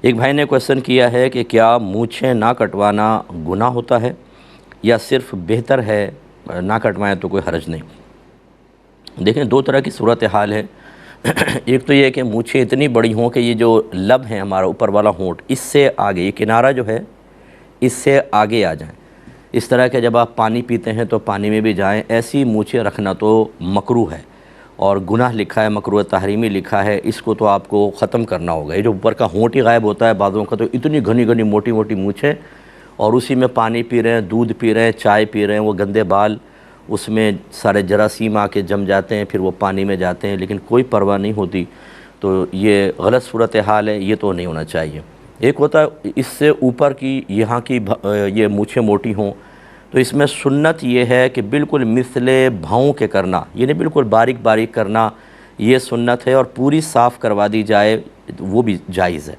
ایک بھائی نے کویشچن کیا ہے کہ کیا مونچھیں نہ کٹوانا گناہ ہوتا ہے یا صرف بہتر ہے نہ کٹوائیں تو کوئی حرج نہیں؟ دیکھیں، دو طرح کی صورتحال ہے۔ ایک تو یہ کہ مونچھیں اتنی بڑی ہوں کہ یہ جو لب ہیں ہمارا اوپر والا ہونٹ، اس سے آگے، یہ کنارہ جو ہے اس سے آگے آ جائیں۔ اس طرح کہ جب آپ پانی پیتے ہیں تو پانی میں بھی جائیں، ایسی مونچھیں رکھنا تو مکروہ ہے اور گناہ لکھا ہے، مکروہ تحریمی لکھا ہے، اس کو تو آپ کو ختم کرنا ہوگا۔ یہ جو اوپر کا ہونٹ ہی غائب ہوتا ہے بعضوں کا، تو اتنی گھنی گھنی موٹی موٹی مونچھیں، اور اسی میں پانی پی رہے ہیں، دودھ پی رہے ہیں، چائے پی رہے ہیں، وہ گندے بال اس میں سارے جراثیم آ کے جم جاتے ہیں، پھر وہ پانی میں جاتے ہیں، لیکن کوئی پرواہ نہیں ہوتی، تو یہ غلط صورتحال ہے، یہ تو نہیں ہونا چاہیے۔ ایک ہوتا ہے اس سے اوپر کی یہاں کی یہ مونچھیں موٹی ہوں، تو اس میں سنت یہ ہے کہ بالکل مثل بھاؤں کے کرنا، یعنی بالکل باریک باریک کرنا، یہ سنت ہے، اور پوری صاف کروا دی جائے وہ بھی جائز ہے،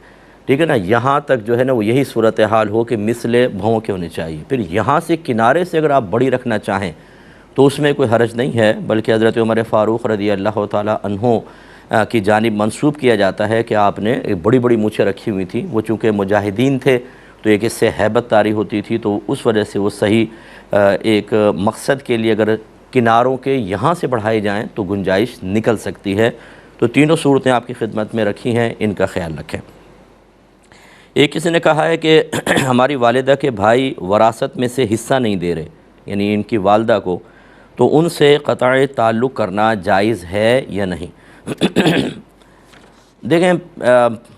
ٹھیک ہے نا۔ یہاں تک جو ہے نا وہ یہی صورتحال ہو کہ مثل بھاؤں کے ہونے چاہیے۔ پھر یہاں سے کنارے سے اگر آپ بڑی رکھنا چاہیں تو اس میں کوئی حرج نہیں ہے، بلکہ حضرت عمر فاروق رضی اللہ تعالیٰ عنہ کی جانب منسوب کیا جاتا ہے کہ آپ نے ایک بڑی بڑی مونچھیں رکھی ہوئی تھیں۔ وہ چونکہ مجاہدین تھے تو ایک اس سے ہیبت طاری ہوتی تھی، تو اس وجہ سے وہ صحیح ایک مقصد کے لیے اگر کناروں کے یہاں سے بڑھائے جائیں تو گنجائش نکل سکتی ہے۔ تو تینوں صورتیں آپ کی خدمت میں رکھی ہیں، ان کا خیال رکھیں۔ ایک کسی نے کہا ہے کہ ہماری والدہ کے بھائی وراثت میں سے حصہ نہیں دے رہے، یعنی ان کی والدہ کو، تو ان سے قطع تعلق کرنا جائز ہے یا نہیں؟ دیکھیں،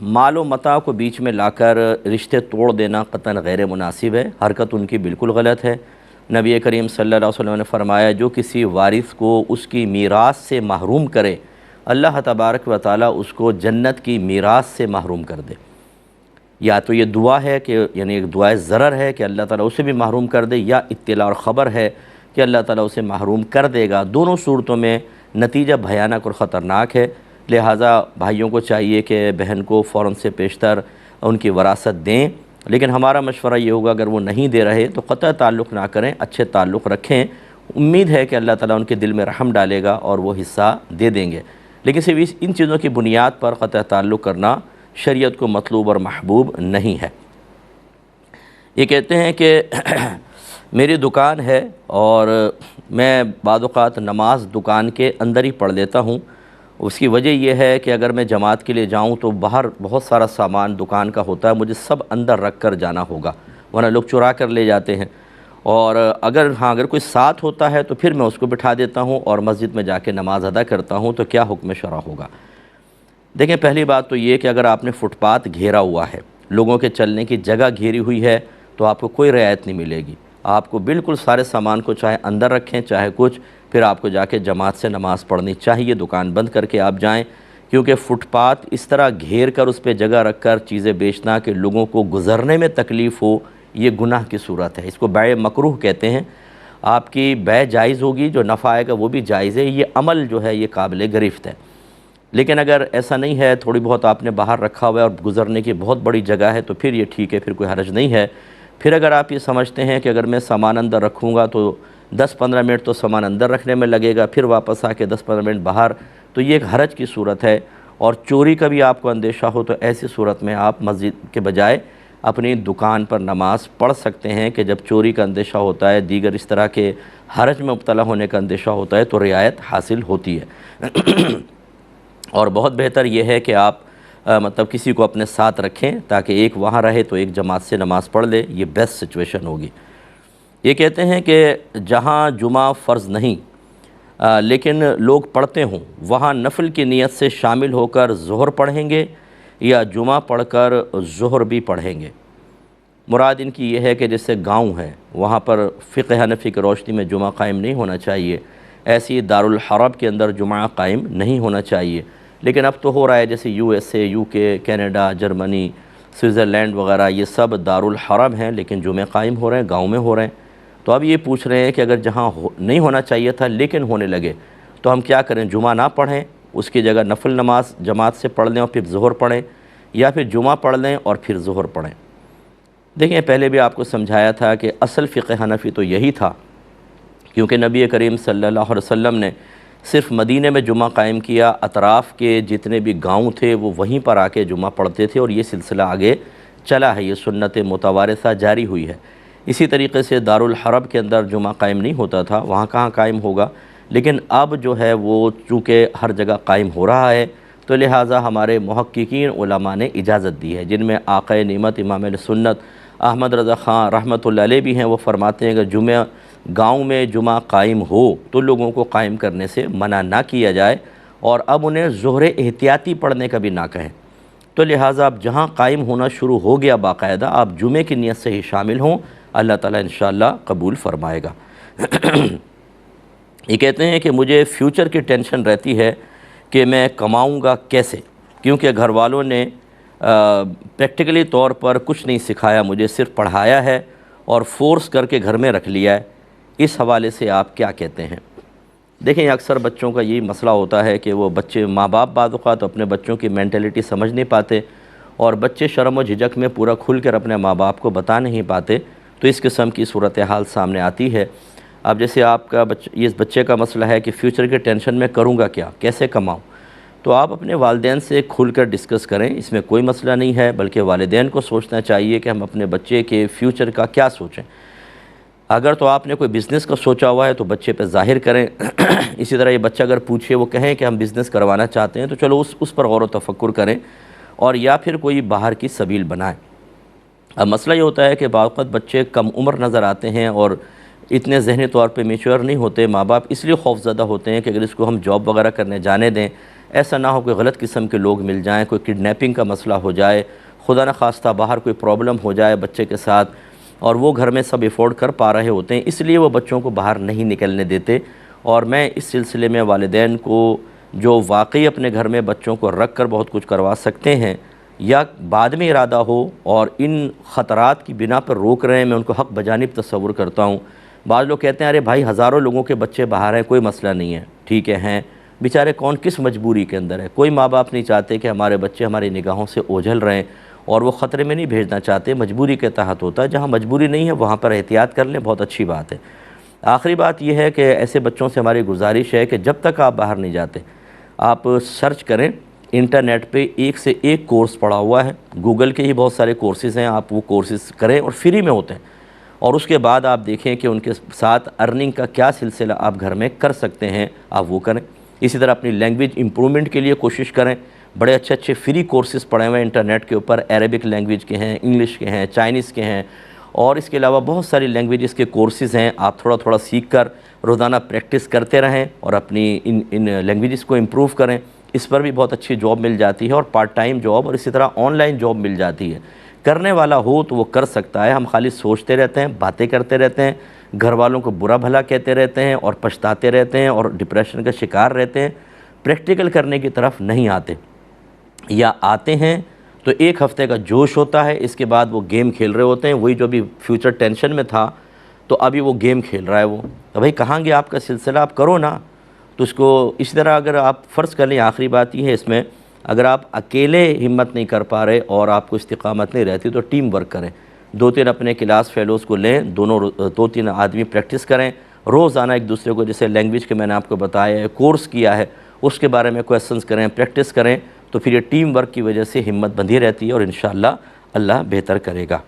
مال و متاع کو بیچ میں لا کر رشتے توڑ دینا قطعاً غیر مناسب ہے، حرکت ان کی بالکل غلط ہے۔ نبی کریم صلی اللہ علیہ وسلم نے فرمایا جو کسی وارث کو اس کی میراث سے محروم کرے، اللہ تبارک و تعالیٰ اس کو جنت کی میراث سے محروم کر دے۔ یا تو یہ دعا ہے کہ یعنی ایک دعائے ضرر ہے کہ اللہ تعالیٰ اسے بھی محروم کر دے، یا اطلاع اور خبر ہے کہ اللہ تعالیٰ اسے محروم کر دے گا۔ دونوں صورتوں میں نتیجہ بھیانک اور خطرناک ہے، لہٰذا بھائیوں کو چاہیے کہ بہن کو فوراً سے پیشتر ان کی وراثت دیں، لیکن ہمارا مشورہ یہ ہوگا اگر وہ نہیں دے رہے تو قطع تعلق نہ کریں، اچھے تعلق رکھیں، امید ہے کہ اللہ تعالیٰ ان کے دل میں رحم ڈالے گا اور وہ حصہ دے دیں گے۔ لیکن صرف ان چیزوں کی بنیاد پر قطع تعلق کرنا شریعت کو مطلوب اور محبوب نہیں ہے۔ یہ کہتے ہیں کہ میری دکان ہے اور میں بعض اوقات نماز دکان کے اندر ہی پڑھ لیتا ہوں، اس کی وجہ یہ ہے کہ اگر میں جماعت کے لیے جاؤں تو باہر بہت سارا سامان دکان کا ہوتا ہے، مجھے سب اندر رکھ کر جانا ہوگا ورنہ لوگ چرا کر لے جاتے ہیں، اور اگر کوئی ساتھ ہوتا ہے تو پھر میں اس کو بٹھا دیتا ہوں اور مسجد میں جا کے نماز ادا کرتا ہوں، تو کیا حکم شرع ہوگا؟ دیکھیں، پہلی بات تو یہ کہ اگر آپ نے فٹ پاتھ گھیرا ہوا ہے، لوگوں کے چلنے کی جگہ گھیری ہوئی ہے، تو آپ کو کوئی رعایت نہیں ملے گی۔ آپ کو بالکل سارے سامان کو چاہے اندر رکھیں چاہے کچھ، پھر آپ کو جا کے جماعت سے نماز پڑھنی چاہیے، دکان بند کر کے آپ جائیں، کیونکہ فٹ پاتھ اس طرح گھیر کر اس پہ جگہ رکھ کر چیزیں بیچنا کہ لوگوں کو گزرنے میں تکلیف ہو، یہ گناہ کی صورت ہے۔ اس کو بیع مکروہ کہتے ہیں۔ آپ کی بیع جائز ہوگی، جو نفع آئے گا وہ بھی جائز ہے، یہ عمل جو ہے یہ قابل گرفت ہے۔ لیکن اگر ایسا نہیں ہے، تھوڑی بہت آپ نے باہر رکھا ہوا ہے اور گزرنے کی بہت بڑی جگہ ہے، تو پھر یہ ٹھیک ہے، پھر کوئی حرج نہیں ہے۔ پھر اگر آپ یہ سمجھتے ہیں کہ اگر میں سامان اندر رکھوں گا تو 10-15 منٹ تو سامان اندر رکھنے میں لگے گا، پھر واپس آ کے 10-15 منٹ باہر، تو یہ ایک حرج کی صورت ہے، اور چوری کا بھی آپ کو اندیشہ ہو تو ایسی صورت میں آپ مسجد کے بجائے اپنی دکان پر نماز پڑھ سکتے ہیں، کہ جب چوری کا اندیشہ ہوتا ہے، دیگر اس طرح کے حرج میں مبتلا ہونے کا اندیشہ ہوتا ہے، تو رعایت حاصل ہوتی ہے۔ اور بہت بہتر یہ ہے کہ آپ مطلب کسی کو اپنے ساتھ رکھیں تاکہ ایک وہاں رہے تو ایک جماعت سے نماز پڑھ لے، یہ بیسٹ سچویشن ہوگی۔ یہ کہتے ہیں کہ جہاں جمعہ فرض نہیں لیکن لوگ پڑھتے ہوں، وہاں نفل کی نیت سے شامل ہو کر ظہر پڑھیں گے یا جمعہ پڑھ کر ظہر بھی پڑھیں گے؟ مراد ان کی یہ ہے کہ جیسے گاؤں ہے، وہاں پر فقہ حنفی کی روشنی میں جمعہ قائم نہیں ہونا چاہیے، ایسی دارالحرب کے اندر جمعہ قائم نہیں ہونا چاہیے، لیکن اب تو ہو رہا ہے جیسے USA، UK، Canada, Germany, Switzerland وغیرہ، یہ سب دارالحرب ہیں لیکن جمعے قائم ہو رہے ہیں، گاؤں میں ہو رہے ہیں۔ تو اب یہ پوچھ رہے ہیں کہ اگر جہاں نہیں ہونا چاہیے تھا لیکن ہونے لگے تو ہم کیا کریں؟ جمعہ نہ پڑھیں، اس کی جگہ نفل نماز جماعت سے پڑھ لیں اور پھر ظہر پڑھیں، یا پھر جمعہ پڑھ لیں اور پھر ظہر پڑھیں؟ دیکھیں، پہلے بھی آپ کو سمجھایا تھا کہ اصل فقہ حنفی تو یہی تھا، کیونکہ نبی کریم صلی اللہ علیہ وسلم نے صرف مدینے میں جمعہ قائم کیا، اطراف کے جتنے بھی گاؤں تھے وہ وہیں پر آ کے جمعہ پڑھتے تھے، اور یہ سلسلہ آگے چلا ہے، یہ سنت متوارثہ جاری ہوئی ہے۔ اسی طریقے سے دارالحرب کے اندر جمعہ قائم نہیں ہوتا تھا، وہاں کہاں قائم ہوگا، لیکن اب جو ہے وہ چونکہ ہر جگہ قائم ہو رہا ہے، تو لہٰذا ہمارے محققین علماء نے اجازت دی ہے، جن میں آقائے نعمت امام علیہ سنت احمد رضا خان رحمۃ اللہ علیہ بھی ہیں۔ وہ فرماتے ہیں کہ جمعہ گاؤں میں جمعہ قائم ہو تو لوگوں کو قائم کرنے سے منع نہ کیا جائے، اور اب انہیں ظہر احتیاطی پڑھنے کا بھی نہ کہیں۔ تو لہٰذا اب جہاں قائم ہونا شروع ہو گیا باقاعدہ، آپ جمعے کی نیت سے ہی شامل ہوں، اللہ تعالیٰ انشاءاللہ قبول فرمائے گا۔ یہ کہتے ہیں کہ مجھے فیوچر کی ٹینشن رہتی ہے کہ میں کماؤں گا کیسے، کیونکہ گھر والوں نے پریکٹیکلی طور پر کچھ نہیں سکھایا، مجھے صرف پڑھایا ہے اور فورس کر کے گھر میں رکھ لیا ہے۔ اس حوالے سے آپ کیا کہتے ہیں؟ دیکھیں، اکثر بچوں کا یہی مسئلہ ہوتا ہے کہ وہ بچے، ماں باپ بعض اوقات اپنے بچوں کی مینٹلٹی سمجھ نہیں پاتے، اور بچے شرم و جھجک میں پورا کھل کر اپنے ماں باپ کو بتا نہیں پاتے، تو اس قسم کی صورتحال سامنے آتی ہے۔ اب جیسے آپ کا اس بچے کا مسئلہ ہے کہ فیوچر کے ٹینشن میں کروں گا کیا، کیسے کماؤں، تو آپ اپنے والدین سے کھل کر ڈسکس کریں، اس میں کوئی مسئلہ نہیں ہے، بلکہ والدین کو سوچنا چاہیے کہ ہم اپنے بچے کے فیوچر کا کیا سوچیں۔ اگر تو آپ نے کوئی بزنس کا سوچا ہوا ہے تو بچے پہ ظاہر کریں۔ اسی طرح یہ بچہ اگر پوچھے، وہ کہیں کہ ہم بزنس کروانا چاہتے ہیں، تو چلو اس پر غور و تفکر کریں، اور یا پھر کوئی باہر کی سبیل بنائیں۔ اب مسئلہ یہ ہوتا ہے کہ بعض وقت بچے کم عمر نظر آتے ہیں اور اتنے ذہنی طور پہ میچور نہیں ہوتے، ماں باپ اس لیے خوفزدہ ہوتے ہیں کہ اگر اس کو ہم جاب وغیرہ کرنے جانے دیں، ایسا نہ ہو کوئی غلط قسم کے لوگ مل جائیں، کوئی کڈنیپنگ کا مسئلہ ہو جائے، خدا نخواستہ باہر کوئی پرابلم ہو جائے بچے کے ساتھ، اور وہ گھر میں سب افورڈ کر پا رہے ہوتے ہیں، اس لیے وہ بچوں کو باہر نہیں نکلنے دیتے۔ اور میں اس سلسلے میں والدین کو جو واقعی اپنے گھر میں بچوں کو رکھ کر بہت کچھ کروا سکتے ہیں، یا بعد میں ارادہ ہو اور ان خطرات کی بنا پر روک رہے ہیں، میں ان کو حق بجانب تصور کرتا ہوں۔ بعض لوگ کہتے ہیں ارے بھائی ہزاروں لوگوں کے بچے باہر ہیں، کوئی مسئلہ نہیں ہے، ٹھیک ہے، ہیں بیچارے، کون کس مجبوری کے اندر ہے؟ کوئی ماں باپ نہیں چاہتے کہ ہمارے بچے ہماری نگاہوں سے اوجھل رہیں، اور وہ خطرے میں نہیں بھیجنا چاہتے، مجبوری کے تحت ہوتا ہے۔ جہاں مجبوری نہیں ہے وہاں پر احتیاط کر لیں، بہت اچھی بات ہے۔ آخری بات یہ ہے کہ ایسے بچوں سے ہماری گزارش ہے کہ جب تک آپ باہر نہیں جاتے، آپ سرچ کریں انٹرنیٹ پہ، ایک سے ایک کورس پڑا ہوا ہے، گوگل کے ہی بہت سارے کورسز ہیں، آپ وہ کورسز کریں اور فری میں ہوتے ہیں، اور اس کے بعد آپ دیکھیں کہ ان کے ساتھ ارننگ کا کیا سلسلہ آپ گھر میں کر سکتے ہیں، آپ وہ کریں۔ اسی طرح اپنی لینگویج امپرومنٹ کے لیے کوشش کریں، بڑے اچھے اچھے فری کورسز پڑے ہوئے ہیں انٹرنیٹ کے اوپر، عربک لینگویج کے ہیں، انگلش کے ہیں، چائنیز کے ہیں، اور اس کے علاوہ بہت ساری لینگویجز کے کورسز ہیں۔ آپ تھوڑا تھوڑا سیکھ کر روزانہ پریکٹس کرتے رہیں اور اپنی ان لینگویجز کو امپروو کریں۔ اس پر بھی بہت اچھی جاب مل جاتی ہے، اور پارٹ ٹائم جاب، اور اسی طرح آن لائن جاب مل جاتی ہے۔ کرنے والا ہو تو وہ کر سکتا ہے، ہم خالی سوچتے رہتے ہیں، باتیں کرتے رہتے ہیں، گھر والوں کو برا بھلا کہتے رہتے ہیں اور پچھتاتے رہتے ہیں اور ڈپریشن کا شکار رہتے ہیں، پریکٹیکل کرنے کی طرف نہیں آتے، یا آتے ہیں تو ایک ہفتے کا جوش ہوتا ہے، اس کے بعد وہ گیم کھیل رہے ہوتے ہیں، وہی جو بھی فیوچر ٹینشن میں تھا تو ابھی وہ گیم کھیل رہا ہے وہ، تو بھائی کہاں گیا آپ کا سلسلہ، آپ کرو نا۔ تو اس کو اسی طرح اگر آپ فرض کر لیں، آخری بات یہ ہے اس میں، اگر آپ اکیلے ہمت نہیں کر پا رہے اور آپ کو استقامت نہیں رہتی تو ٹیم ورک کریں، 2-3 اپنے کلاس فیلوز کو لیں، 2-3 آدمی پریکٹس کریں روزانہ ایک دوسرے کو، جیسے لینگویج کے میں نے آپ کو بتایا ہے، کورس کیا ہے اس کے بارے میں کویسچنز کریں، پریکٹس کریں، تو پھر یہ ٹیم ورک کی وجہ سے ہمت بندھی رہتی ہے، اور انشاءاللہ اللہ بہتر کرے گا۔